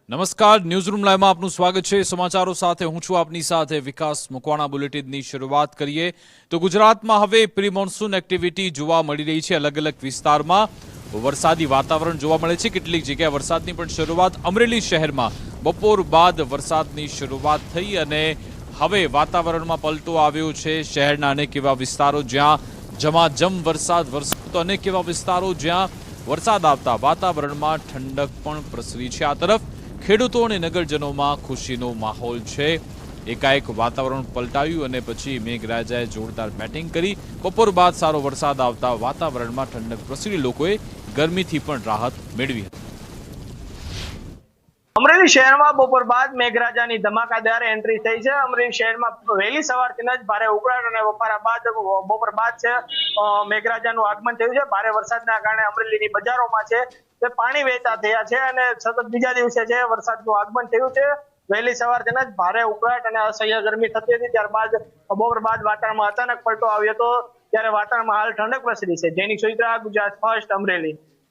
નમસ્કાર, ન્યૂઝરૂમ લાઈવમાં આપનું સ્વાગત છે। સમાચારો સાથે હું છું આપની સાથે વિકાસ મકવાણા। બુલેટિનની શરૂઆત કરીએ તો ગુજરાતમાં હવે પ્રી મોન્સૂન એક્ટિવિટી જોવા મળી રહી છે। અલગ અલગ વિસ્તારમાં વરસાદી વાતાવરણ જોવા મળે છે। કેટલીક જગ્યાએ વરસાદની પણ શરૂઆત અમરેલી શહેરમાં બપોર બાદ વરસાદની શરૂઆત થઈ અને હવે વાતાવરણમાં પલટો આવ્યો છે। શહેરના અનેક એવા વિસ્તારો જ્યાં ઝમાઝમ વરસાદ વરસ્યો તો અનેક એવા વિસ્તારો જ્યાં વરસાદ આવતા વાતાવરણમાં ઠંડક પણ પ્રસરી છે। આ તરફ ખેડૂતો અને નગરજનોમાં ખુશીનો માહોલ છે। એકાએક વાતાવરણ પલટાયું અને પછી મેઘરાજાએ જોરદાર બેટિંગ કરી। બપોર બાદ સારો વરસાદ આવતા વાતાવરણમાં ઠંડક પ્રસરી લોકોએ ગરમીથી પણ રાહત મેળવી હતી। અમરેલી શહેરમાં બપોર બાદ મેઘરાજાની ધમાકાદાર એન્ટ્રી થઈ છે। અમરેલી શહેરમાં વહેલી સવારથી જ ભારે ઉકળાટ અને બપોર બાદ છે મેઘરાજાનું આગમન થયું છે। ભારે વરસાદના કારણે અમરેલીની બજારોમાં છે તે પાણી વહેતા થયા છે અને સતત બીજા દિવસે છે વરસાદનું આગમન થયું છે। વહેલી સવારથી જ ભારે ઉકળાટ અને અસહ્ય ગરમી થતી હતી, ત્યારબાદ બપોર બાદ વાતાવરણમાં અચાનક પલટો આવ્યો હતો, ત્યારે વાતાવરણમાં હાલ ઠંડક પ્રસરી છે। જેની સુવિધા ગુજરાત ફર્સ્ટ અમરેલી।